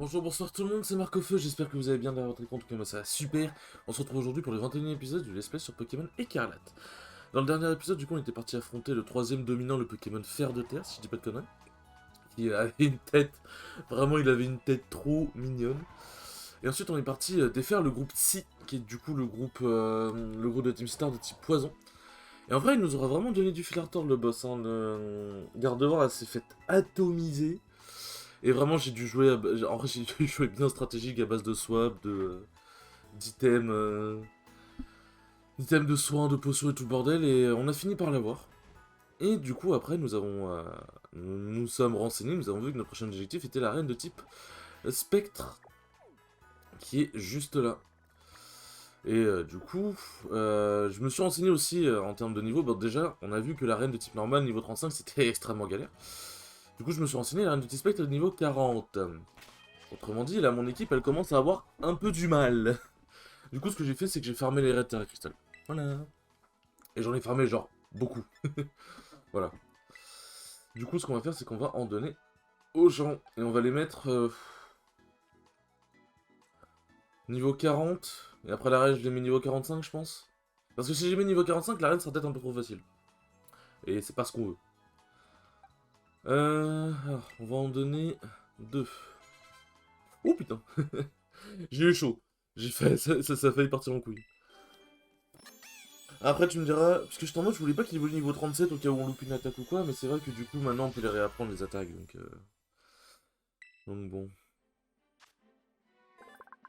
Bonjour, bonsoir tout le monde, c'est Marc Feu, j'espère que vous allez bien dans votre compte, que moi ça va super. On se retrouve aujourd'hui pour le 21e épisode du Let's Play sur Pokémon Écarlate. Dans le dernier épisode, du coup, on était parti affronter le troisième dominant, le Pokémon Fer de Terre, si je dis pas de conneries. Qui avait une tête, vraiment il avait une tête trop mignonne. Et ensuite on est parti défaire le groupe Psy, qui est du coup le groupe de Team Star de type Poison. Et en vrai, il nous aura vraiment donné du fil à retordre le boss, hein. Le Gardevoir elle s'est fait atomiser. Et vraiment, j'ai dû jouer. En vrai, j'ai dû jouer bien stratégique à base de swap, d'items, d'items de soins, de potions et tout le bordel. Et on a fini par l'avoir. Et du coup, après, nous sommes renseignés, nous avons vu que notre prochain objectif était la reine de type Spectre, qui est juste là. Et du coup, je me suis renseigné aussi en termes de niveau. Bon, déjà, on a vu que la reine de type normal, niveau 35, c'était extrêmement galère. Du coup, je me suis renseigné, la reine de type Spectre est niveau 40. Autrement dit, là, mon équipe, elle commence à avoir un peu du mal. Du coup, ce que j'ai fait, c'est que j'ai farmé les raids Terra Crystal. Voilà. Et j'en ai farmé, genre, beaucoup. Voilà. Du coup, ce qu'on va faire, c'est qu'on va en donner aux gens. Et on va les mettre niveau 40. Et après la reine, je les mets niveau 45, je pense. Parce que si j'ai mis niveau 45, la reine sera peut-être un peu trop facile. Et c'est pas ce qu'on veut. Alors, on va en donner deux. Oh putain. J'ai eu chaud. J'ai fait... Ça a failli partir en couille. Après, tu me diras, parce que je voulais pas qu'il évolue niveau 37 au cas où on loupe une attaque ou quoi, mais c'est vrai que du coup, maintenant, on peut les réapprendre les attaques, donc bon.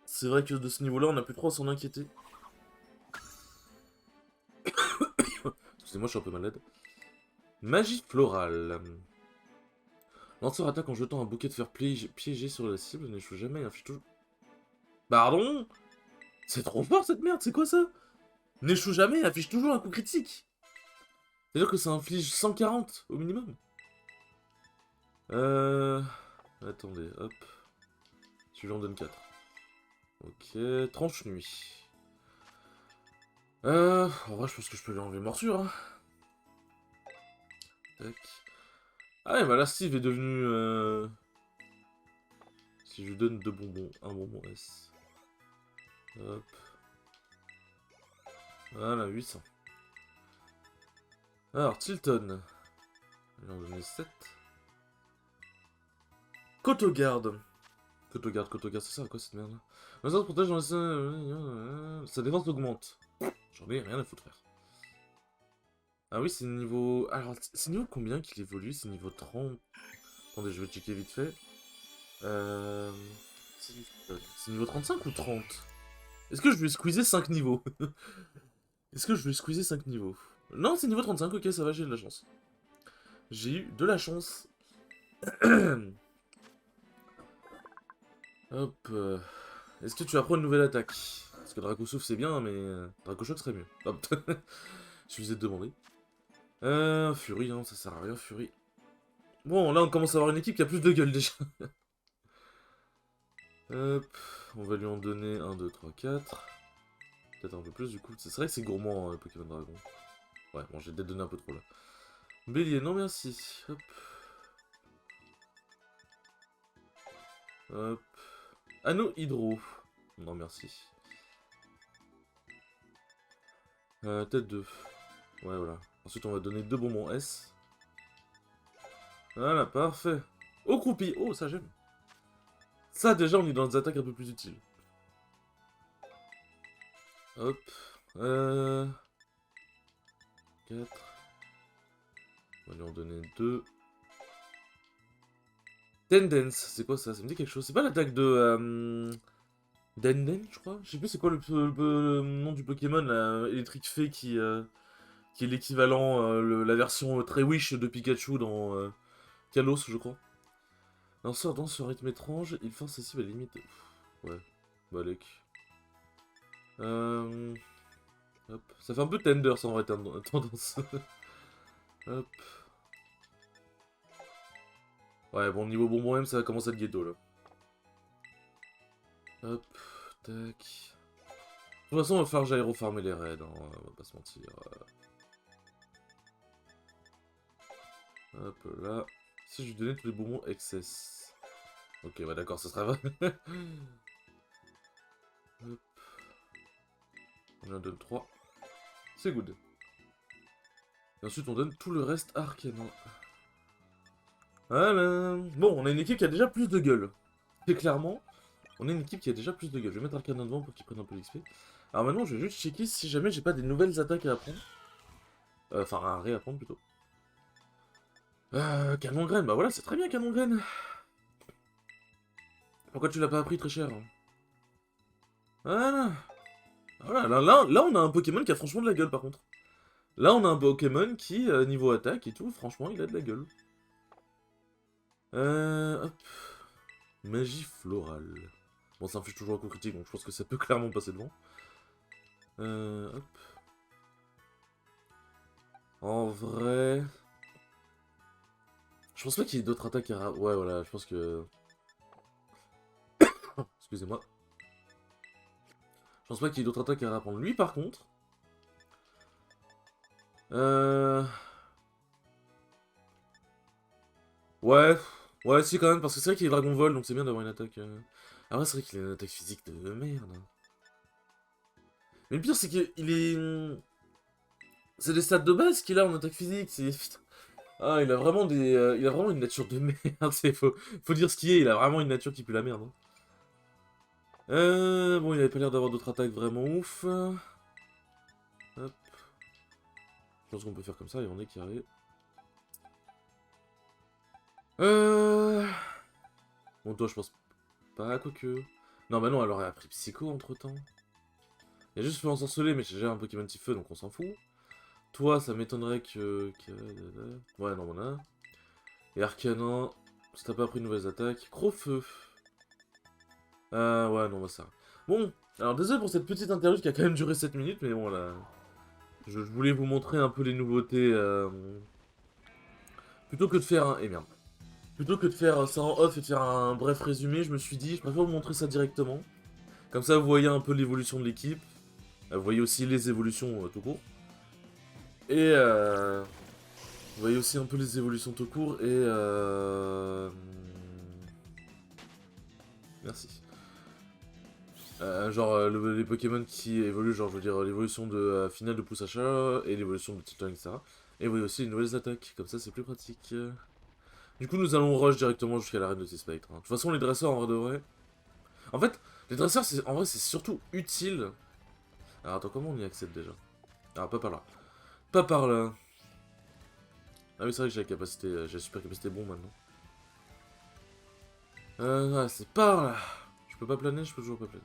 C'est vrai que de ce niveau-là, on a plus trop à s'en inquiéter. Excusez-moi, je suis un peu malade. Magie florale. Lanceur attaque en jetant un bouquet de fleurs piégé sur la cible, n'échoue jamais et inflige toujours... Pardon? C'est trop fort cette merde, c'est quoi ça? N'échoue jamais et affiche toujours un coup critique. C'est-à-dire que ça inflige 140 au minimum. Euh... Attendez, hop. Tu lui en donnes 4. Ok, tranche nuit. En vrai, je pense que je peux lui enlever morsure, hein. Tac. Ah ouais, bah là, Steve est devenu... Si je lui donne deux bonbons, un bonbon S. Hop. Voilà, 800. Alors, Tilton. Je vais en donner 7. Cotogarde. Cotogarde, ça sert à quoi cette merde là? Ça protège dans sa défense augmente. J'en ai rien à foutre, frère. Ah oui, c'est niveau... Alors, c'est niveau combien qu'il évolue? C'est niveau 30. Attendez, je vais checker vite fait. Euh... C'est niveau 35 ou 30? Est-ce que je vais squeezer 5 niveaux? Est-ce que je vais squeezer 5 niveaux? Non, c'est niveau 35, ok, ça va, j'ai de la chance. J'ai eu de la chance. Hop. Est-ce que tu apprends une nouvelle attaque? Parce que Draco Souffle c'est bien, mais Draco Choc serait mieux. Hop. Je vous ai demandé. Fury, hein, ça sert à rien, Fury. Bon, là on commence à avoir une équipe qui a plus de gueule déjà. Hop. On va lui en donner 1, 2, 3, 4. Peut-être un peu plus du coup. C'est vrai que c'est gourmand, Pokémon Dragon. Ouais, bon, j'ai peut-être donné un peu trop là. Bélier, non merci. Hop. Hop. Anneau Hydro. Non merci. Tête 2. Ouais, voilà. Ensuite, on va donner deux bonbons S. Voilà, parfait. Au croupi. Oh, ça j'aime. Ça, déjà, on est dans des attaques un peu plus utiles. Hop. 4. On va lui en donner 2. Tendence, c'est quoi ça? Ça me dit quelque chose. C'est pas l'attaque de... Denden, je crois? Je sais plus c'est quoi le nom du Pokémon, là, électrique fée qui est l'équivalent, la version très wish de Pikachu dans Kalos, je crois. Lanceur danse sur un rythme étrange, il force ses cibles à la limite. Ouais, Balek. Hop. Ça fait un peu tender ça en vrai tendance. Hop. Ouais, bon, niveau bonbon M, ça va commencer à être ghetto là. Hop, tac. De toute façon, on va falloir que j'aille refarmer les raids, hein, on va pas se mentir. Hop là. Si je lui donnais tous les bonbons excess. Ok, ouais, d'accord, ça sera vrai. Hop. On en donne 3. C'est good. Et ensuite, on donne tout le reste à Arcane. Voilà. Bon, on a une équipe qui a déjà plus de gueule. Et clairement, on a une équipe qui a déjà plus de gueule. Je vais mettre Arcane devant pour qu'il prenne un peu d'XP. Alors maintenant, je vais juste checker si jamais j'ai pas des nouvelles attaques à apprendre. Enfin, à réapprendre plutôt. Canon graine, bah voilà, c'est très bien canon graine. Pourquoi tu l'as pas appris très cher? Voilà. Voilà, là, on a un Pokémon qui a franchement de la gueule par contre. Là, on a un Pokémon qui, niveau attaque et tout, franchement, il a de la gueule. Hop. Magie florale. Bon, ça inflige toujours un coup critique, donc je pense que ça peut clairement passer devant. Hop. En vrai... Je pense pas qu'il y ait d'autres attaques à... Ouais, voilà, je pense que... Excusez-moi. Je pense pas qu'il y ait d'autres attaques à apprendre. Lui, par contre... Ouais, ouais, si quand même, parce que c'est vrai qu'il est Dragon Vol, donc c'est bien d'avoir une attaque... Ah ouais, c'est vrai qu'il a une attaque physique de merde. Mais le pire, c'est qu'il est... C'est des stats de base qu'il a en attaque physique, c'est... Putain. Ah, il a vraiment des... il a vraiment une nature de merde, faut dire ce qu'il est, il a vraiment une nature qui pue la merde. Hein. Bon, il avait pas l'air d'avoir d'autres attaques vraiment ouf. Hop. Je pense qu'on peut faire comme ça et on est carré. Bon, toi, je pense pas, quoique... Non, bah non, elle aurait appris Psycho entre-temps. Il a juste fait ensorceler, mais j'ai déjà un Pokémon type feu, donc on s'en fout. Toi, ça m'étonnerait Ouais, non, on a. Et Arcanin, si t'as pas appris de nouvelles attaques. Crofeu. Ouais, non, bah ça. Bon, alors désolé pour cette petite interlude qui a quand même duré 7 minutes, mais bon, là... Je voulais vous montrer un peu les nouveautés, plutôt que de faire un... Eh merde. Plutôt que de faire ça en off et de faire un bref résumé, je me suis dit, je préfère vous montrer ça directement. Comme ça, vous voyez un peu l'évolution de l'équipe. Vous voyez aussi les évolutions tout court. Et vous voyez aussi un peu les évolutions tout court et merci. Genre les Pokémon qui évoluent, genre je veux dire l'évolution de finale de Poussacha et l'évolution de Titan, etc. Et vous voyez aussi les nouvelles attaques, comme ça c'est plus pratique. Du coup nous allons rush directement jusqu'à l'arène de T-Spectre. Hein. De toute façon les dresseurs en vrai de vrai... En fait, les dresseurs en vrai c'est surtout utile. Alors attends, comment on y accède déjà? Ah, pas par là. Pas par là. Ah oui c'est vrai que j'ai la capacité, j'ai la super capacité bon maintenant. Ouais, c'est par là. Je peux pas planer, je peux toujours pas planer.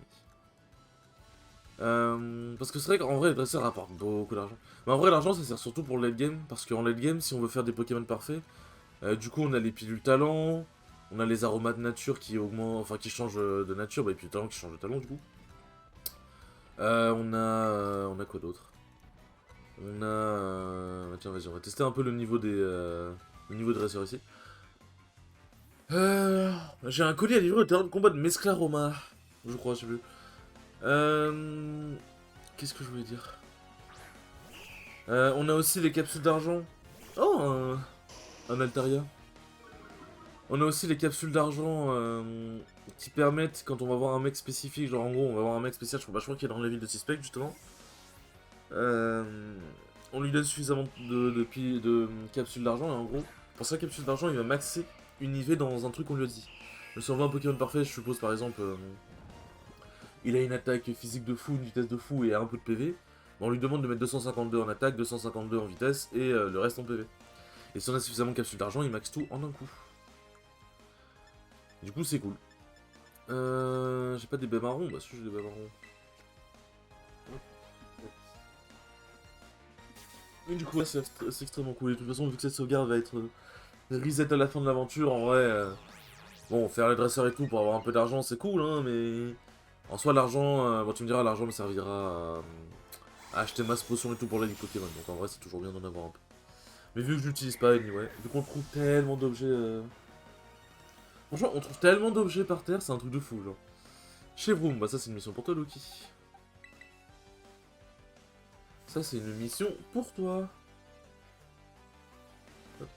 Parce que c'est vrai qu'en vrai, les dresseurs rapportent beaucoup d'argent. Mais en vrai, l'argent, ça sert surtout pour le late game. Parce qu'en late game, si on veut faire des Pokémon parfaits, du coup, on a les pilules talent, on a les aromates nature qui augmentent, enfin qui changent de nature, bah, et puis le talent qui change de talent, du coup. On a quoi d'autre? On a... Tiens, vas-y, on va tester un peu le niveau des... le niveau de dresseur ici. Euh... J'ai un colis à livrer au terrain de combat de Mesclaroma. Je crois, je sais plus. Qu'est-ce que je voulais dire? On a aussi les capsules d'argent. Oh, un Altaria. On a aussi les capsules d'argent qui permettent, quand on va voir un mec spécifique, genre en gros, on va voir un mec spécial, je crois qu'il est dans la ville de Suspect, justement. Euh, on lui donne suffisamment de capsules d'argent, et en gros, pour sa capsule d'argent, il va maxer une IV dans un truc qu'on lui a dit. Donc, si on veut un Pokémon parfait, je suppose par exemple, il a une attaque physique de fou, une vitesse de fou et un peu de PV. On lui demande de mettre 252 en attaque, 252 en vitesse et le reste en PV. Et si on a suffisamment de capsules d'argent, il max tout en un coup. Du coup, c'est cool. J'ai pas des baies marrons. Bah, si j'ai des baies marrons. Et du coup, ouais, c'est extrêmement cool. Et de toute façon, vu que cette sauvegarde va être reset à la fin de l'aventure, en vrai. Bon, faire les dresseurs et tout pour avoir un peu d'argent, c'est cool, hein, mais. En soi, l'argent. Bon, tu me diras, l'argent me servira à acheter masse potion et tout pour la Ligue Pokémon. Donc en vrai, c'est toujours bien d'en avoir un peu. Mais vu que je l'utilise pas, anyway. Vu qu'on trouve tellement d'objets. Franchement, on trouve tellement d'objets par terre, c'est un truc de fou, genre. Chez Vroom, bah ça c'est une mission pour toi, Loki. Ça c'est une mission pour toi. Hop.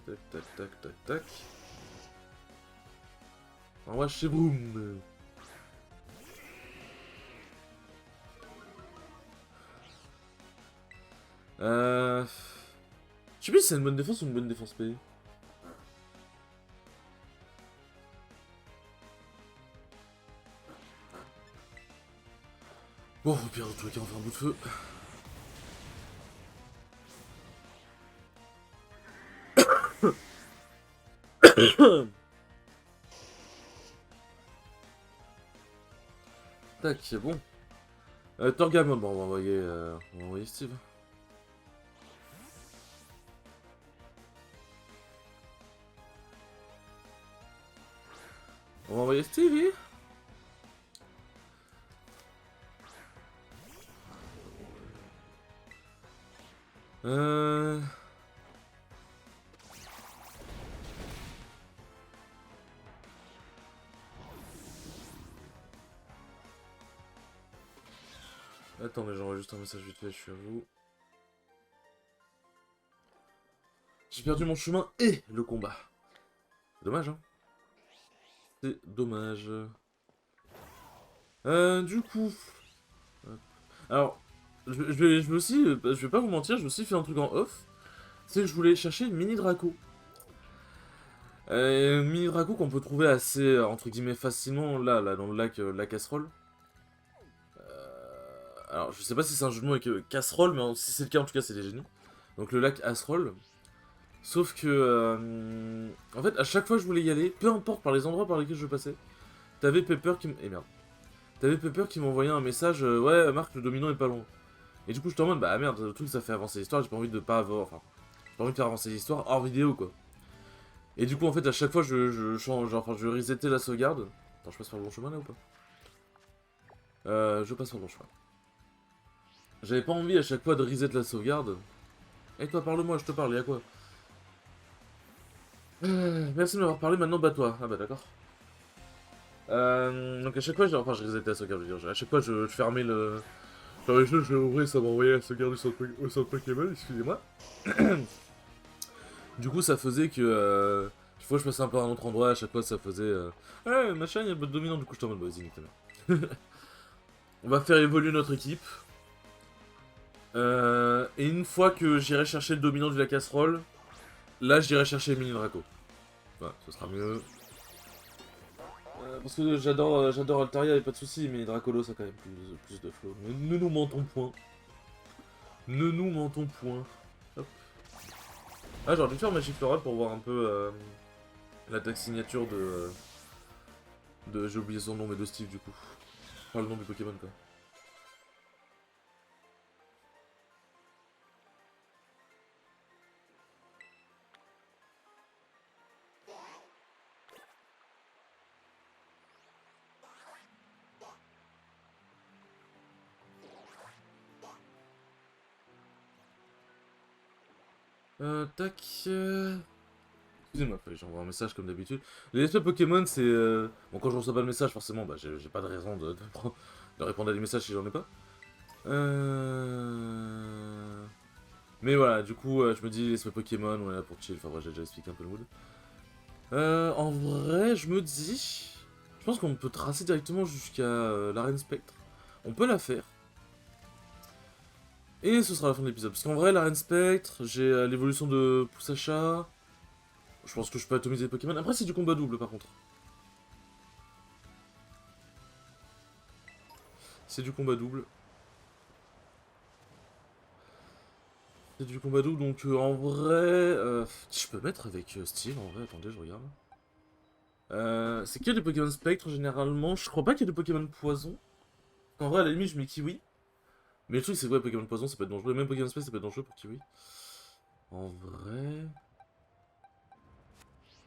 Tac, tac, tac, tac, tac. Envoie chez Vroom. Je sais plus si c'est une bonne défense ou une bonne défense payée. Bon, au pire, dans tous les cas, on va faire un bout de feu. Tac, c'est bon. Torgamon, bon, on va envoyer Steve. On va envoyer Stevie. Euh... Attendez, j'envoie juste un message vite fait, je suis à vous. J'ai perdu mon chemin et le combat. Dommage, hein. C'est dommage. Du coup... Alors, je me aussi, je vais pas vous mentir, je me suis fait un truc en off. C'est que je voulais chercher une mini Draco. Mini Draco qu'on peut trouver assez, entre guillemets, facilement, là dans le lac Casserole. Alors, je sais pas si c'est un jeu de mots avec casserole, mais si c'est le cas, en tout cas, c'est des génies. Donc, le lac Casserole. Sauf que, en fait, à chaque fois que je voulais y aller, peu importe par les endroits par lesquels je passais, t'avais Pepper qui merde. T'avais Pepper qui m'envoyait un message, ouais, Marc, le dominant est pas loin. Et du coup, j'étais en mode, bah merde, le truc, ça fait avancer l'histoire, j'ai pas envie de pas avoir, enfin, j'ai pas envie de faire avancer l'histoire hors vidéo, quoi. Et du coup, en fait, à chaque fois, je change, genre, enfin, je resettais la sauvegarde. Attends, je passe par le bon chemin, là, ou pas? Je passe par le bon chemin. J'avais pas envie, à chaque fois, de reset la sauvegarde. Et toi, parle-moi, je te parle, y'a quoi? Merci de m'avoir parlé, maintenant bats-toi. Ah bah d'accord. Donc à chaque fois, enfin je resetais la sauvegarde, je veux dire. À chaque fois, je fermais le... Genre les jeux, je vais ouvrir, ça m'envoyait la sauvegarde au centre Pokémon, excusez-moi. Du coup, ça faisait que... chaque fois, je passais un peu à un autre endroit, à chaque fois, ça faisait... Ouais, machin, il y a le bot dominant, du coup, je t'en mode, bah, vas-y, nique ta mère. On va faire évoluer notre équipe. Et une fois que j'irai chercher le dominant de la casserole, là, j'irai chercher le mini Draco. Voilà, ce sera mieux. Parce que j'adore Altaria, y'a pas de soucis, mais Dracolo, ça a quand même plus de flow. Ne nous mentons point. Ne nous mentons point. Hop. Ah, j'aurais dû faire Magic Floral pour voir un peu l'attaque signature de... J'ai oublié son nom, mais de Steve, du coup. Enfin, le nom du Pokémon, quoi. Tac... Excusez-moi, j'envoie un message comme d'habitude. Les effets Pokémon, c'est... Bon, quand je reçois pas le message, forcément, bah, j'ai pas de raison de répondre à des messages si j'en ai pas. Mais voilà, du coup, je me dis, laisse-moi Pokémon, on est là pour chill. Enfin, bref, j'ai déjà expliqué un peu le mood. En vrai, je me dis... Je pense qu'on peut tracer directement jusqu'à l'arène Spectre. On peut la faire. Et ce sera la fin de l'épisode. Parce qu'en vrai, l'arène Spectre, j'ai l'évolution de Poussacha. Je pense que je peux atomiser les Pokémon. Après, c'est du combat double, par contre. C'est du combat double. C'est du combat double, donc en vrai... je peux mettre avec Steve, en vrai. Attendez, je regarde. C'est qu'il y a des Pokémon Spectre, généralement. Je crois pas qu'il y ait des Pokémon Poison. En vrai, à la limite, je mets Kiwi. Mais le truc, c'est que ouais, Pokémon Poison, ça peut être dangereux. Même Pokémon Space, ça peut être dangereux pour Kiwi. En vrai...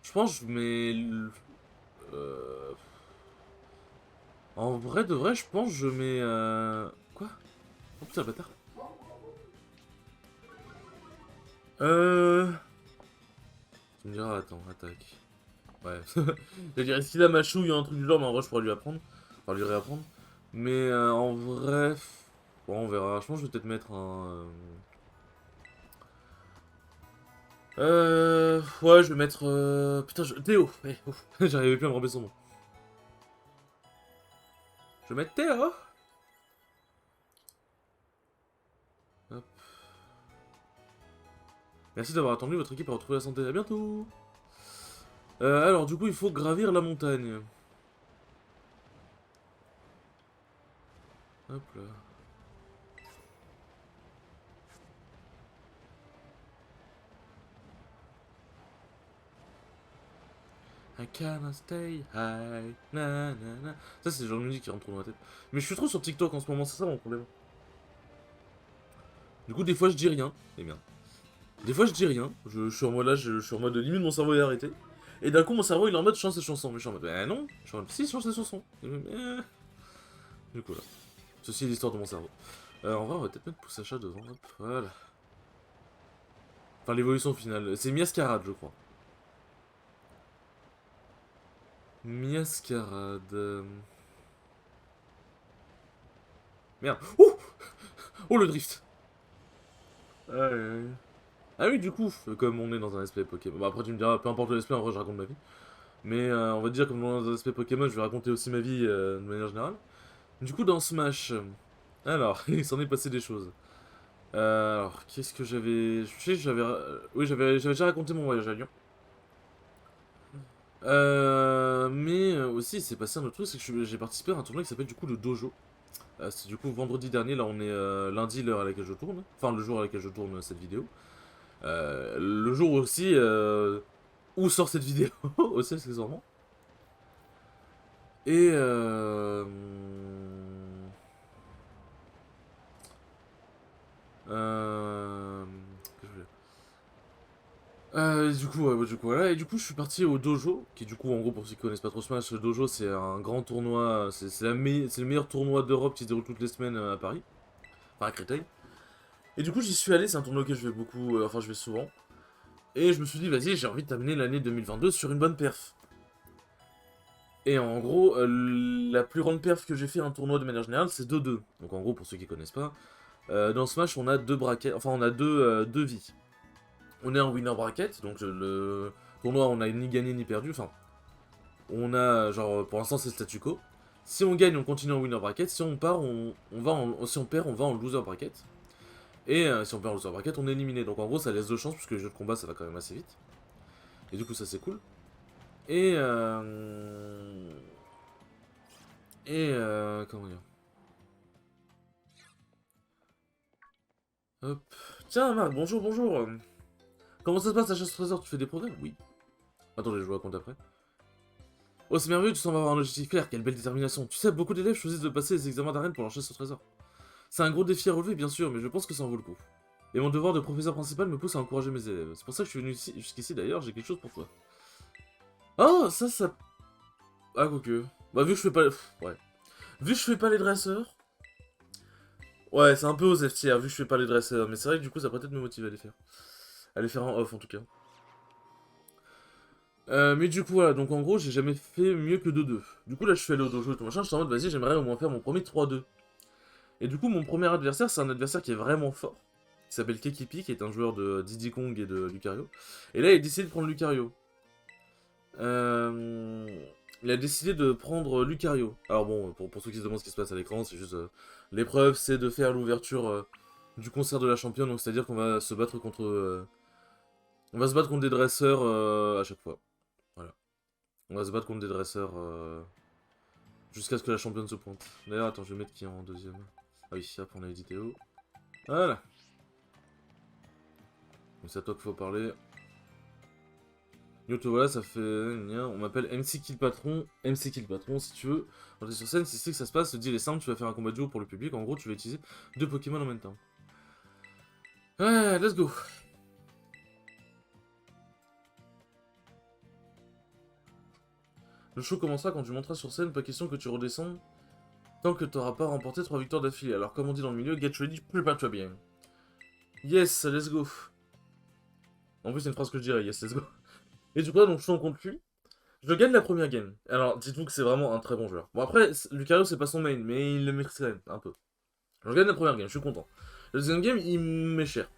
Je pense que je mets... En vrai, de vrai, je pense que je mets... Quoi? Oh putain, bâtard. Tu me diras, attends, attaque. Ouais. Je dirais, est-ce qu'il a ma chouille ou un truc du genre, mais en vrai, je pourrais lui apprendre. Enfin, lui réapprendre. Mais en vrai... Bon, on verra. Je pense que je vais peut-être mettre un... Ouais, je vais mettre... Putain, Théo. Ouais, ouf. J'arrivais plus à me rappeler son nom. Je vais mettre Théo. Hop. Merci d'avoir attendu, votre équipe a retrouvé la santé. À bientôt. Alors, du coup, il faut gravir la montagne. Hop là. I cannot stay high. Na, na, na. Ça, c'est le genre de musique qui rentre trop dans la tête. Mais je suis trop sur TikTok en ce moment, c'est ça mon problème. Du coup, des fois, je dis rien. Eh bien. Des fois, je dis rien. Je suis en mode là, je suis en mode limite, mon cerveau est arrêté. Et d'un coup, mon cerveau, il est en mode chante ses chansons. Mais je suis en mode, non. Je suis en mode, si, chante ses chansons. Du coup, là. Ceci est l'histoire de mon cerveau. En vrai, on va peut-être mettre pouce achat devant. Hop, voilà. Enfin, l'évolution finale. C'est Miascarade, je crois. Miascarade. Merde. Ouh. Oh, le drift. Ah oui, du coup, comme on est dans un aspect Pokémon. Bah, après, tu me diras, peu importe l'aspect, en vrai, je raconte ma vie. Mais on va dire, comme dans un aspect Pokémon, je vais raconter aussi ma vie de manière générale. Du coup, dans Smash. Alors, il s'en est passé des choses. Alors, qu'est-ce que j'avais. Je sais, j'avais. Oui, j'avais déjà raconté mon voyage à Lyon. Mais aussi, il s'est passé un autre truc, c'est que j'ai participé à un tournoi qui s'appelle du coup le Dojo. C'est du coup vendredi dernier, là on est lundi, l'heure à laquelle je tourne. Enfin, le jour à laquelle je tourne cette vidéo. Le jour aussi où sort cette vidéo, aussi accessoirement. Et qu'est-ce que je voulais voilà. Et du coup, je suis parti au dojo, qui du coup, en gros, pour ceux qui connaissent pas trop Smash, le dojo, c'est un grand tournoi, c'est le meilleur tournoi d'Europe qui se déroule toutes les semaines à Paris, enfin à Créteil. Et du coup, j'y suis allé, c'est un tournoi auquel je vais beaucoup, enfin, je vais souvent. Et je me suis dit, vas-y, j'ai envie de terminer l'année 2022 sur une bonne perf. Et en gros, la plus grande perf que j'ai fait un tournoi de manière générale, c'est 2-2. Donc en gros, pour ceux qui connaissent pas, dans Smash, on a deux brackets, enfin, on a deux vies. On est en winner bracket, donc le tournoi, on a ni gagné ni perdu, enfin, on a, genre, pour l'instant, c'est le statu quo. Si on gagne, on continue en winner bracket, si on part, si on perd, on va en loser bracket. Et si on perd en loser bracket, on est éliminé. Donc en gros, ça laisse deux chances, puisque les jeux de combat, ça va quand même assez vite. Et du coup, ça c'est cool. Et comment dire. Hop. Tiens, Marc, bonjour, bonjour. Comment ça se passe la chasse au trésor? Tu fais des progrès? Oui. Attendez, je vous raconte après. Oh, c'est merveilleux, tu sembles avoir un objectif clair, quelle belle détermination. Tu sais, beaucoup d'élèves choisissent de passer les examens d'arène pour leur chasse au trésor. C'est un gros défi à relever, bien sûr, mais je pense que ça en vaut le coup. Et mon devoir de professeur principal me pousse à encourager mes élèves. C'est pour ça que je suis venu jusqu'ici d'ailleurs, j'ai quelque chose pour toi. Oh, ça... Ah, quoique. Bah, vu que je fais pas... ouais. Vu que je fais pas les dresseurs... Ouais, c'est un peu aux F tiers, vu que je fais pas les dresseurs. Mais c'est vrai que du coup, ça pourrait peut-être me motiver à les faire. À les faire en off, en tout cas. Mais du coup, voilà, donc en gros, j'ai jamais fait mieux que 2-2. Du coup, là, je suis allé au dojo et tout machin, je suis en mode, vas-y, j'aimerais au moins faire mon premier 3-2. Et du coup, mon premier adversaire, c'est un adversaire qui est vraiment fort, qui s'appelle Kekipi, qui est un joueur de Diddy Kong et de Lucario. Et là, il a décidé de prendre Lucario. Il a décidé de prendre Lucario. Alors bon, pour ceux qui se demandent ce qui se passe à l'écran, c'est juste... l'épreuve, c'est de faire l'ouverture du concert de la championne, donc c'est-à-dire qu'on va se battre contre... on va se battre contre des dresseurs à chaque fois. Voilà. On va se battre contre des dresseurs jusqu'à ce que la championne se pointe. D'ailleurs, attends, je vais mettre qui en deuxième. Ah oui, après on a dit Théo. Voilà. Donc c'est à toi qu'il faut parler. Yo, te voilà, ça fait... On m'appelle MC Kill Patron. MC Kill Patron, si tu veux. Quand t'es sur scène, si c'est que ça se passe, le deal est simple, tu vas faire un combat duo pour le public. En gros, tu vas utiliser deux Pokémon en même temps. Ouais, let's go. Le show commencera quand tu monteras sur scène, pas question que tu redescendes tant que t'auras pas remporté 3 victoires d'affilée. Alors comme on dit dans le milieu, get ready, prépare-toi bien. Yes, let's go. En plus c'est une phrase que je dirais, yes, let's go. Et du coup donc je suis en contre lui. Je gagne la première game. Alors dites-vous que c'est vraiment un très bon joueur. Bon après, Lucario c'est pas son main, mais il le maîtrise quand même, un peu. Je gagne la première game, je suis content. La deuxième game, il m'est cher.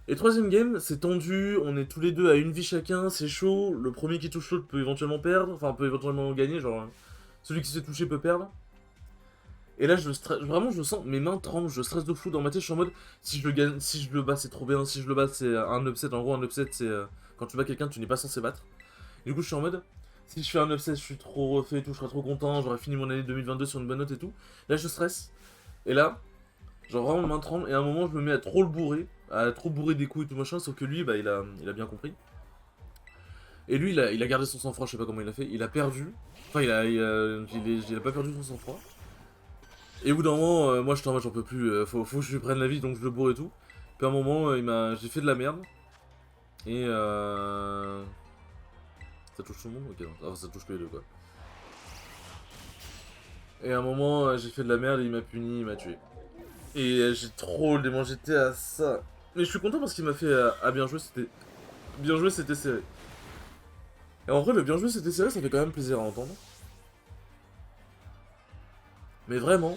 Et troisième game, c'est tendu, on est tous les deux à une vie chacun, c'est chaud. Le premier qui touche l'autre peut éventuellement perdre, enfin peut éventuellement gagner, genre celui qui s'est touché peut perdre. Et là, je stresse, vraiment, je sens mes mains tremblent, je stresse de fou dans ma tête. Je suis en mode, si je le gagne, si je le bats, c'est trop bien. Si je le bats, c'est un upset. En gros, un upset, c'est quand tu bats quelqu'un, tu n'es pas censé battre. Du coup, je suis en mode, si je fais un upset, je suis trop refait et tout, je serai trop content. J'aurais fini mon année 2022 sur une bonne note et tout. Là, je stresse. Et là, genre vraiment, mes mains tremblent. Et à un moment, je me mets à trop le bourrer, à trop bourrer des coups et tout machin. Sauf que lui, bah, il a bien compris. Et lui, il a gardé son sang-froid, je sais pas comment il a fait. Il a perdu. Enfin, il a pas perdu son sang-froid. Et au bout d'un moment, moi j'étais en mode j'en peux plus, faut que je lui prenne la vie donc je le bourre et tout. Puis à un moment, j'ai fait de la merde. Et ça touche tout le monde. Ok, non, enfin, ça touche que les deux quoi. Et à un moment, j'ai fait de la merde et il m'a puni, il m'a tué. Et j'ai trop le démon, j'étais à ça. Mais je suis content parce qu'il m'a fait à bien jouer, c'était. Bien joué, c'était serré. Et en vrai, le bien joué, c'était serré, ça fait quand même plaisir à entendre. Mais vraiment,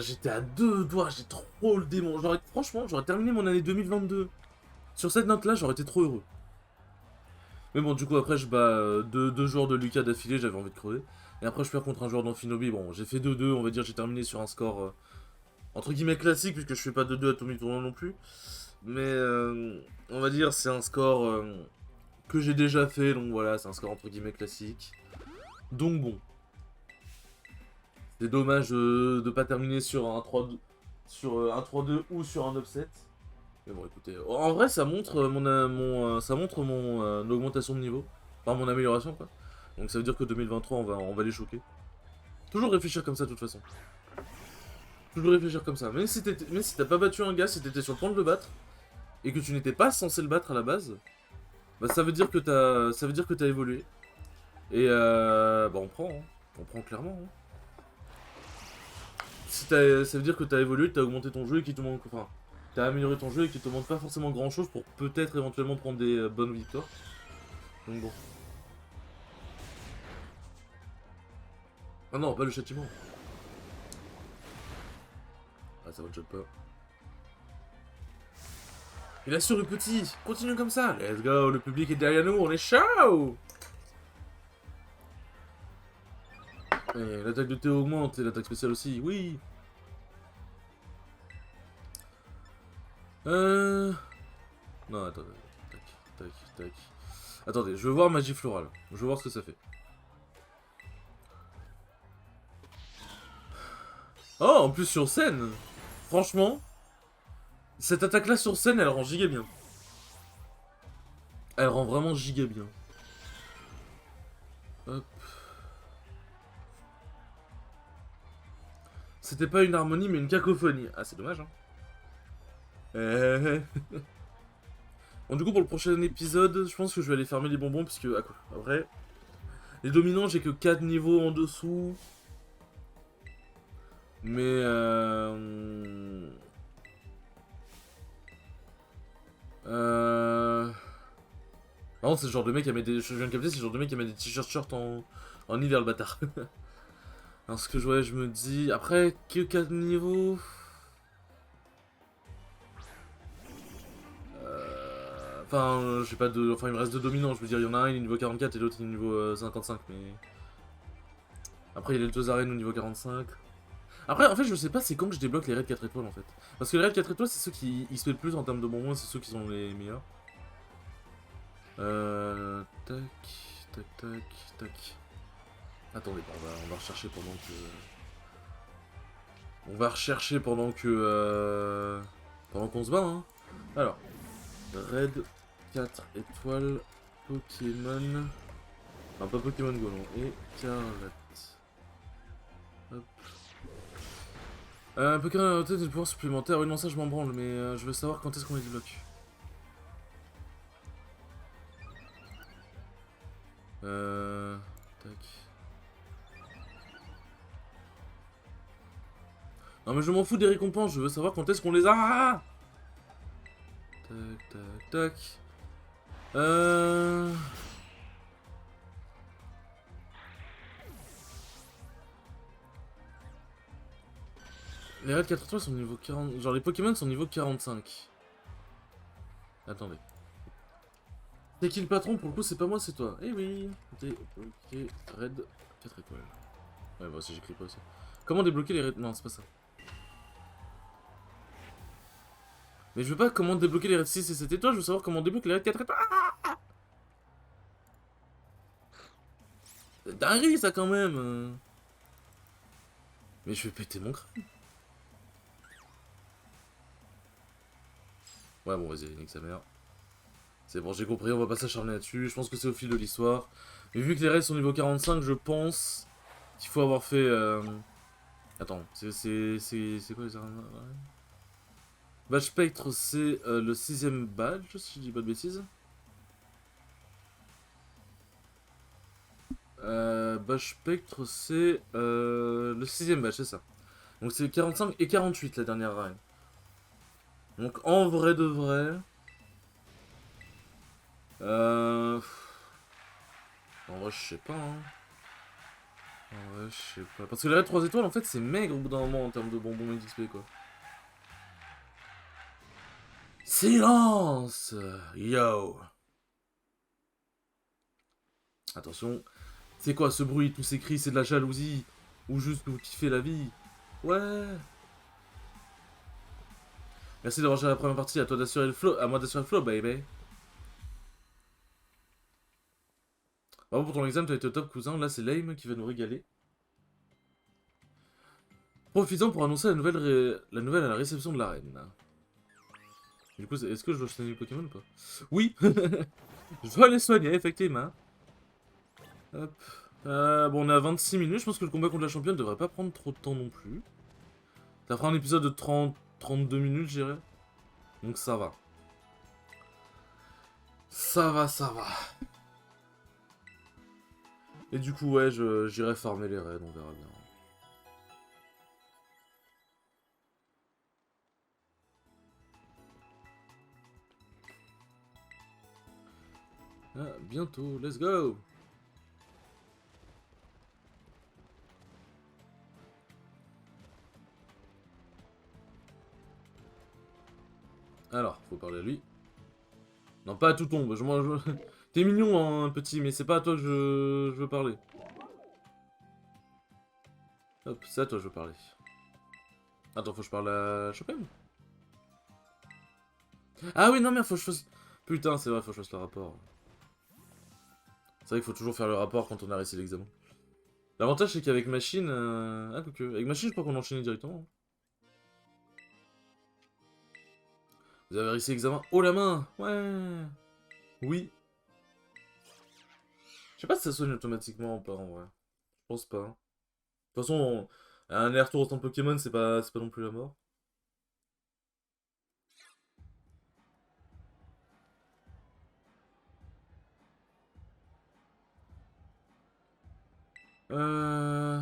j'étais à deux doigts, j'ai trop le démon. Franchement, j'aurais terminé mon année 2022. Sur cette note-là, j'aurais été trop heureux. Mais bon, du coup, après, je bats deux joueurs de Lucas d'affilée, j'avais envie de crever. Et après, je perds contre un joueur d'Amphinobi. Bon, j'ai fait 2-2, on va dire, j'ai terminé sur un score entre guillemets classique, puisque je fais pas 2-2 à tout mi-tournoi non plus. Mais on va dire, c'est un score que j'ai déjà fait, donc voilà, c'est un score entre guillemets classique. Donc bon, c'est dommage de pas terminer sur un 3-2, sur un 3-2 ou sur un upset. Mais bon, écoutez, en vrai, ça montre ça montre mon augmentation de niveau, enfin mon amélioration quoi. Donc ça veut dire que 2023, on va les choquer. Toujours réfléchir comme ça de toute façon. Toujours réfléchir comme ça. Même si t'as pas battu un gars, si t'étais sur le point de le battre et que tu n'étais pas censé le battre à la base, bah ça veut dire que t'as évolué. Et bah on prend, hein. On prend clairement. Hein. Si ça veut dire que t'as évolué, que t'as augmenté ton jeu et qu'il te manque, enfin, t'as amélioré ton jeu et qu'il te manque pas forcément grand chose pour peut-être éventuellement prendre des bonnes victoires. Donc bon. Ah non, pas le châtiment. Ah ça va te pas. Il a sur le petit. Continue comme ça. Let's go, le public est derrière nous, on est chaud. L'attaque de Théo augmente et l'attaque spéciale aussi, oui. Non, attends, tac, tac, tac. Attendez, je veux voir magie florale. Je veux voir ce que ça fait. Oh, en plus sur scène. Franchement, cette attaque-là sur scène, elle rend giga bien. Elle rend vraiment giga bien. Hop. C'était pas une harmonie, mais une cacophonie. Ah, c'est dommage, hein. Bon, du coup, pour le prochain épisode, je pense que je vais aller fermer les bonbons, puisque, après, les dominants, j'ai que 4 niveaux en dessous. Mais, Par contre, c'est le genre de mec qui met des. Je viens de capter, c'est le genre de mec qui met des t-shirts shorts en hiver, le bâtard. Alors, ce que je me dis. Après, que 4 niveaux. J'ai pas de. Enfin, il me reste deux dominants, je veux dire, il y en a un, il est niveau 44 et l'autre, il est niveau 55, mais. Après, il y a les deux arènes au niveau 45. Après, en fait, je sais pas c'est quand que je débloque les raids 4 étoiles en fait. Parce que les raids 4 étoiles, c'est ceux qui se fait le plus en termes de bonbons, c'est ceux qui sont les meilleurs. Tac, tac, tac, tac. Attendez, on va rechercher pendant que. On va rechercher pendant que. Pendant qu'on se bat, hein. Alors, raid 4 étoiles, Pokémon. Enfin, pas Pokémon Go, non. Et Scarlet. Hop. Pokémon a noté des pouvoirs supplémentaires. Oui, non, ça je m'en branle, mais je veux savoir quand est-ce qu'on les débloque. Tac. Non, mais je m'en fous des récompenses, je veux savoir quand est-ce qu'on les a. Tac, tac, tac. Les raids 4 étoiles sont niveau 40. Genre, les Pokémon sont niveau 45. Attendez. C'est qui le patron? Pour le coup, c'est pas moi, c'est toi. Eh oui. Ok, raid 4 étoiles. Ouais, bah aussi j'écris pas aussi. Comment débloquer les raids... Non, c'est pas ça. Mais je veux pas comment débloquer les raids 6 et 7 étoiles, je veux savoir comment débloquer les raids 4 étoiles. C'est dinguerie ça quand même. Mais je vais péter mon crâne. Ouais, bon, vas-y, nique sa mère. C'est bon, j'ai compris, on va pas s'acharner là-dessus. Je pense que c'est au fil de l'histoire. Mais vu que les raids sont niveau 45, je pense qu'il faut avoir fait... Attends, c'est quoi les armes? Badge Spectre, c'est le 6ème badge, si je dis pas de bêtises. Badge Spectre, c'est le 6ème badge, c'est ça. Donc c'est 45 et 48 la dernière reine. Donc en vrai de vrai... Euh... En vrai, je sais pas, hein. En vrai, je sais pas. Parce que les raids 3 étoiles, en fait, c'est maigre au bout d'un moment en termes de bonbons et d'XP, quoi. Silence! Yo! Attention. C'est quoi ce bruit? Tous ces cris, c'est de la jalousie? Ou juste vous kiffez la vie? Ouais! Merci d'avoir joué à la première partie, à toi d'assurer le flow, à moi d'assurer le flow, baby. Bravo pour ton examen, t'as été au top, cousin. Là, c'est Lame qui va nous régaler. Profitant pour annoncer la nouvelle à la réception de la reine. Du coup, est-ce que je dois soigner le Pokémon ou pas? Oui! Je dois les soigner, effectivement. Hop. Bon, on est à 26 minutes. Je pense que le combat contre la championne devrait pas prendre trop de temps non plus. Ça fera un épisode de 32 minutes, je dirais. Donc ça va. Ça va, ça va. Et du coup, ouais, j'irai farmer les raids, on verra bien. Ah, bientôt, let's go! Alors, faut parler à lui. Non, pas à tout tombe. T'es mignon, hein, petit, mais c'est pas à toi que je veux parler. Hop, c'est à toi que je veux parler. Attends, faut que je parle à Chopin? Ah oui, non, merde, faut que je fasse... Putain, c'est vrai, faut que je fasse le rapport. C'est vrai qu'il faut toujours faire le rapport quand on a réussi l'examen. L'avantage, c'est qu'avec machine... Ah, quoique. Avec machine, je crois qu'on enchaînait directement. Vous avez réussi l'examen haut la main. Ouais. Oui. Je sais pas si ça soigne automatiquement ou pas, en vrai. Je pense pas. De toute façon, un aller-retour au temps Pokémon, c'est pas non plus la mort. Euh...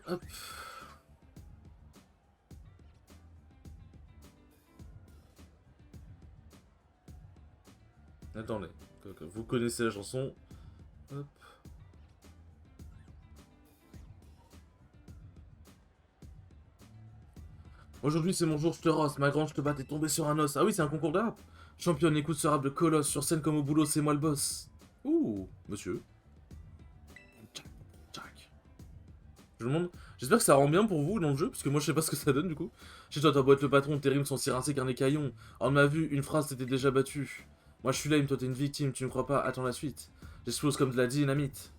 Hop. Attendez. Vous connaissez la chanson. Hop. Aujourd'hui c'est mon jour, je te rosse, ma grande, je te bats, t'es tombé sur un os. Ah oui, c'est un concours d'art. Championne, écoute ce rap de colosse, sur scène comme au boulot, c'est moi le boss. Ouh, monsieur. Tchac, tchac. Je me demande, j'espère que ça rend bien pour vous dans le jeu, parce que moi je sais pas ce que ça donne du coup. Chez toi, t'as beau être le patron, tes rimes sont si rincées qu'un écaillon. En ma vue, une phrase t'était déjà battue. Moi je suis lame, toi t'es une victime, tu ne crois pas, attends la suite. J'explose comme de la dynamite.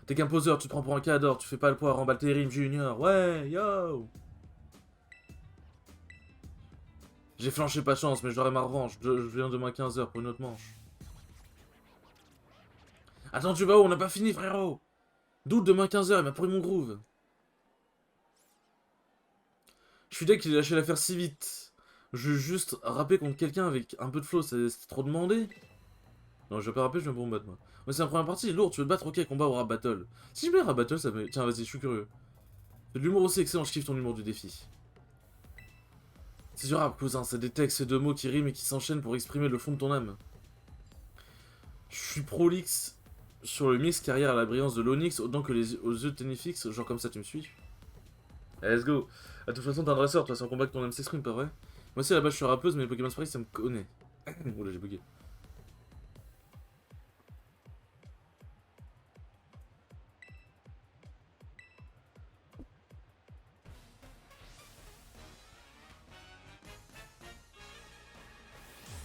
T'es qu'un poseur, tu te prends pour un cador, tu fais pas le poids, remballe tes rimes, Junior. Ouais, yo! J'ai flanché pas de chance, mais j'aurai ma revanche. Je viens demain 15h pour une autre manche. Attends, tu vas où? On n'a pas fini, frérot! Doute demain 15h, il m'a pourri mon groove. Je suis deck qu'il ait lâché l'affaire si vite. Je veux juste rapper contre quelqu'un avec un peu de flow, c'est trop demandé. Non, je vais pas rapper, je viens pour me battre, moi. Mais c'est la première partie, lourd, tu veux te battre, ok, combat ou rap battle. Si je mets rap battle, ça me... Tiens, vas-y, je suis curieux. C'est de l'humour aussi excellent, je kiffe ton humour du défi. C'est du rap, cousin, c'est des textes de mots qui riment et qui s'enchaînent pour exprimer le fond de ton âme. Je suis prolixe sur le mix carrière à la brillance de l'Onyx autant que aux yeux de Tenifix, genre comme ça, tu me suis? Allez, let's go. De toute façon, t'es un dresseur, toi, c'est un combat que ton MC Stream, pas vrai? Moi aussi, à la base, je suis rappeuse, mais les Pokémon Sprite, ça me connaît. Oula, j'ai bugué.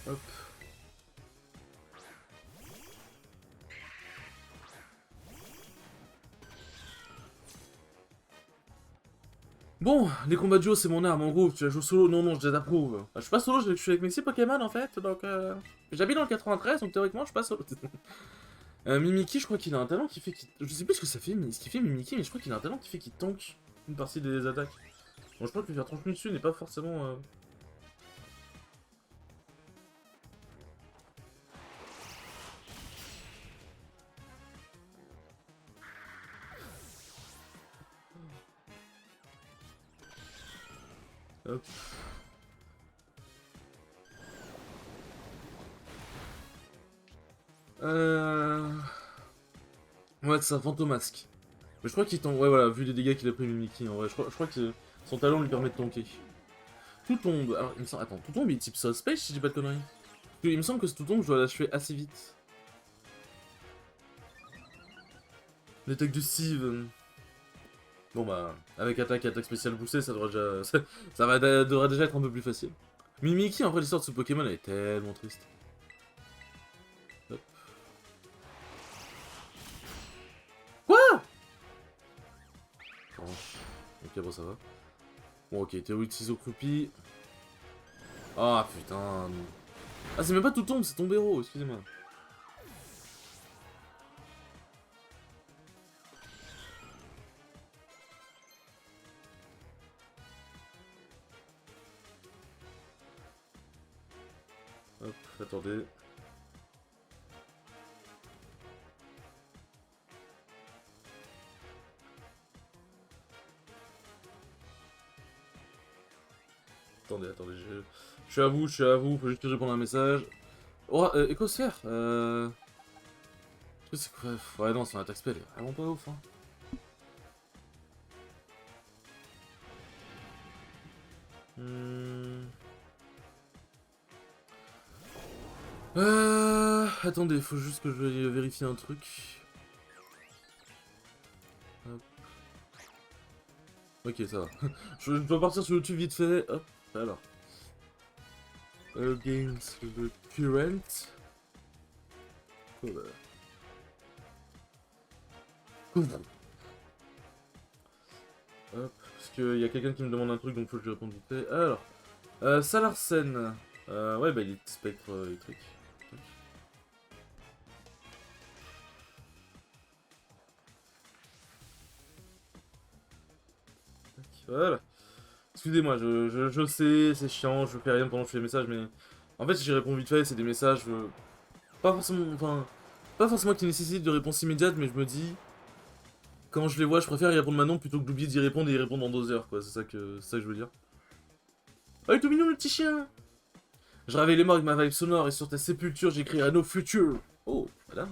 Hop. Bon, les combats de duo, c'est mon arme, en gros, tu la joues solo, non, non, je désapprouve. Je suis pas solo, je suis avec mes 6 Pokémon, en fait, donc j'habite dans le 93, donc théoriquement, je suis pas solo. Mimiki, je crois qu'il a un talent qui fait qu'il... Je sais plus ce que ça fait, ce qu'il fait Mimiki, mais je crois qu'il a un talent qui fait qu'il tank une partie des attaques. Bon, je crois que lui faire 30 minutes dessus n'est pas forcément... Hop. Ouais, c'est un Fantomasque. Mais je crois qu'il tank... Ouais, voilà, vu les dégâts qu'il a pris Mimiki, en vrai, je crois que son talent lui permet de tanker. Tout tombe... Alors, il me semble... Attends, tout tombe, il est type South Space, si je dis pas de conneries. Il me semble que ce tout tombe, je dois l'achever assez vite. L'attaque de Steve... Bon bah, avec attaque et attaque spéciale boostée, ça devrait déjà... devrait déjà être un peu plus facile. Mimiki, en vrai, l'histoire de ce Pokémon, elle est tellement triste. Hop. Quoi? Ok, bon, ça va. Bon, ok, théorie de ciseaux croupis. Ah, putain. Ah, c'est même pas tout tombe, c'est ton héros, excusez-moi. Hop, attendez. Attendez, je suis à vous, faut juste que je réponde à un message. Oh, Écosphère, c'est quoi? Ouais, non, son attaque spell est vraiment pas ouf, hein. Attendez, faut juste que je vérifie un truc. Hop. Ok, ça va. Je dois partir sur YouTube vite fait. Hop, alors. Against the current. Cover. Cover. Hop, parce qu'il y a quelqu'un qui me demande un truc, donc faut que je lui réponde vite fait. Alors, Salarsen. Ouais, bah il est spectre électrique. Voilà. Excusez-moi, je sais, c'est chiant, je fais rien pendant que je fais les messages, mais... En fait, si j'y réponds vite fait, c'est des messages... Pas forcément... Enfin... Pas forcément qui nécessitent de réponse immédiate, mais je me dis... Quand je les vois, je préfère y répondre maintenant plutôt que d'oublier d'y répondre et y répondre dans 2 heures, quoi. C'est ça que je veux dire. Oh, il est tout mignon, le petit chien! Je réveille les morts avec ma vibe sonore et sur ta sépulture, j'écrirai No Future. Oh, voilà.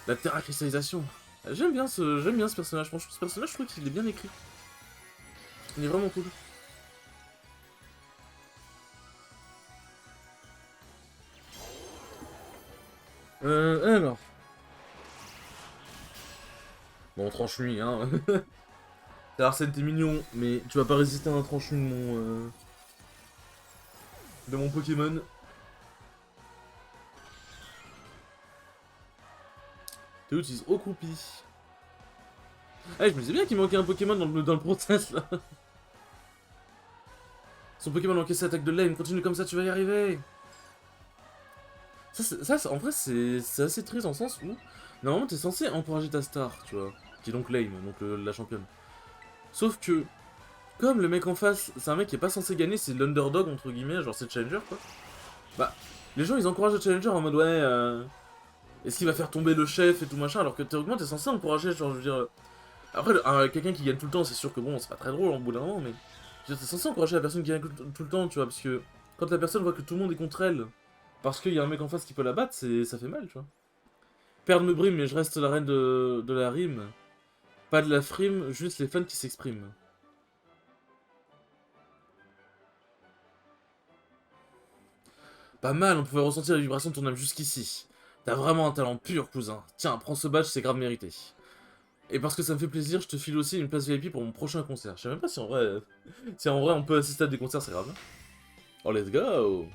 La terra cristallisation. J'aime bien ce personnage. Franchement, ce personnage, je trouve qu'il est bien écrit. Il est vraiment cool. Alors. Bon, tranche-nuit, hein. Arsène, t'es mignon, mais tu vas pas résister à un tranche-nuit de mon Pokémon. Théo utilise Okoupi. Ah, je me disais bien qu'il manquait un Pokémon dans le process, là. Son Pokémon manquait sa attaque de lame. Continue comme ça, tu vas y arriver. En vrai, c'est assez triste en sens où... Normalement, t'es censé encourager ta star, tu vois. Qui est donc lame, donc la championne. Sauf que, comme le mec en face, c'est un mec qui est pas censé gagner, c'est l'underdog, entre guillemets, genre c'est le challenger, quoi. Bah, les gens, ils encouragent le challenger en mode, ouais, est-ce qu'il va faire tomber le chef et tout machin, alors que théoriquement, t'es censé encourager, genre, je veux dire... Après, quelqu'un qui gagne tout le temps, c'est sûr que bon, c'est pas très drôle en bout d'un moment, mais... T'es censé encourager la personne qui gagne tout le temps, tu vois, parce que quand la personne voit que tout le monde est contre elle, parce qu'il y a un mec en face qui peut la battre, ça fait mal, tu vois. Perdre me brime, mais je reste la reine de la rime. Pas de la frime, juste les fans qui s'expriment. Pas mal, on pouvait ressentir les vibrations de ton âme jusqu'ici. T'as vraiment un talent pur, cousin. Tiens, prends ce badge, c'est grave mérité. Et parce que ça me fait plaisir, je te file aussi une place VIP pour mon prochain concert. Je sais même pas si en vrai... si en vrai on peut assister à des concerts, c'est grave. Oh, let's go.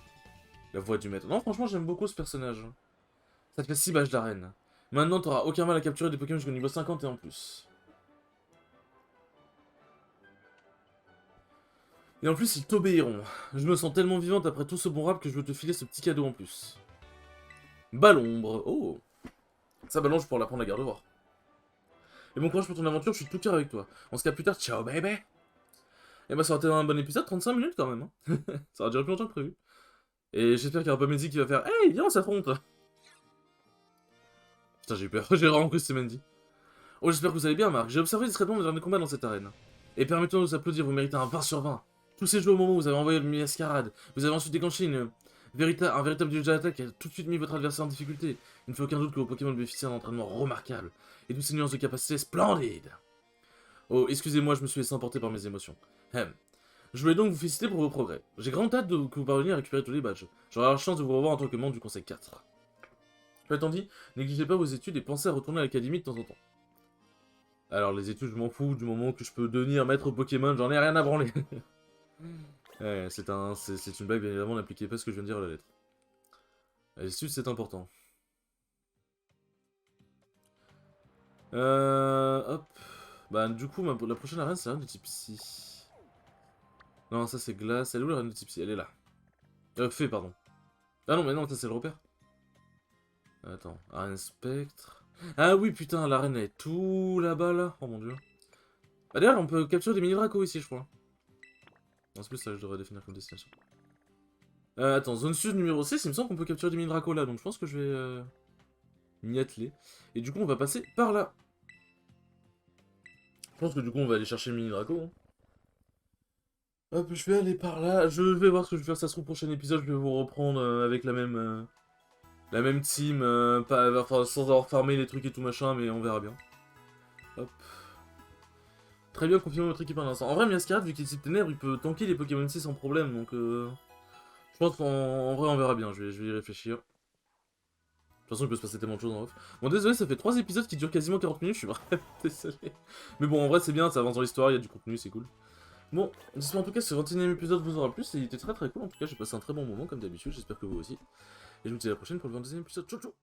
La voix du maître. Non, franchement, j'aime beaucoup ce personnage. Ça te fait 6 badges d'arène. Maintenant, t'auras aucun mal à capturer des Pokémon jusqu'au niveau 50 et en plus. Et en plus, ils t'obéiront. Je me sens tellement vivante après tout ce bon rap que je veux te filer ce petit cadeau en plus. Balombre. Oh. Ça balance pour la prendre à Gardevoir. Et bon courage pour ton aventure, je suis tout cœur avec toi. On se capte plus tard, ciao baby. Et bah ça aurait été un bon épisode, 35 minutes quand même. Hein. Ça aurait duré plus longtemps que prévu. Et j'espère qu'il y aura pas Mendy qui va faire hey, viens, on s'affronte. Putain, j'ai eu peur, j'ai vraiment cru que c'était Mendy. Oh, j'espère que vous allez bien, Marc. J'ai observé discrètement vos derniers combats dans cette arène. Et permettez-moi de vous applaudir, vous méritez un 20 sur 20. Tous ces jeux au moment où vous avez envoyé le Miascarade, vous avez ensuite déclenché un véritable dieu d'attaque qui a tout de suite mis votre adversaire en difficulté. Il ne fait aucun doute que vos Pokémon bénéficient d'un entraînement remarquable. Et toutes ces nuances de capacité splendides. Oh, excusez-moi, je me suis laissé emporter par mes émotions. Je voulais donc vous féliciter pour vos progrès. J'ai grande hâte que vous parveniez à récupérer tous les badges. J'aurai la chance de vous revoir en tant que membre du Conseil 4. Cela étant dit, négligez pas vos études et pensez à retourner à l'académie de temps en temps. Alors les études, je m'en fous du moment que je peux devenir maître Pokémon, j'en ai rien à branler. Ouais, c'est une blague, bien évidemment, n'appliquez pas ce que je viens de dire à la lettre. Les études, c'est important. Hop. Bah, du coup, la prochaine arène, c'est l'arène de type Psy. Non, ça c'est glace. Elle est où l'arène de type Psy? Elle est là. Fée, pardon. Ah non, mais non, ça c'est le repère. Attends, arène spectre. Ah oui, putain, l'arène elle est tout là-bas, là. Oh mon dieu. Bah d'ailleurs, on peut capturer des mini-dracos ici, je crois. Non, c'est plus ça que je devrais définir comme destination. Attends, zone sud numéro 6, il me semble qu'on peut capturer des mini-dracos là, donc je pense que je vais m'y atteler. Et du coup, on va passer par là. Je pense que du coup, on va aller chercher le mini-draco. Hein. Hop, je vais aller par là. Je vais voir ce que je vais faire. Ça se trouve, prochain épisode, je vais vous reprendre avec la même team. Enfin, sans avoir farmé les trucs et tout machin, mais on verra bien. Hop. Très bien, confirmez votre équipe un instant. En vrai, Miascarade, vu qu'il est type ténèbres, il peut tanker les Pokémon 6 sans problème, donc je pense qu'en vrai, on verra bien. Je vais y réfléchir. De toute façon, il peut se passer tellement de choses en off. Bon, désolé, ça fait 3 épisodes qui durent quasiment 40 minutes, je suis vraiment désolé. Mais bon, en vrai, c'est bien, ça avance dans l'histoire, il y a du contenu, c'est cool. Bon, j'espère en tout cas que ce 21ème épisode vous aura plu, il était très très cool, en tout cas j'ai passé un très bon moment comme d'habitude, j'espère que vous aussi. Et je vous dis à la prochaine pour le 22ème épisode, ciao ciao.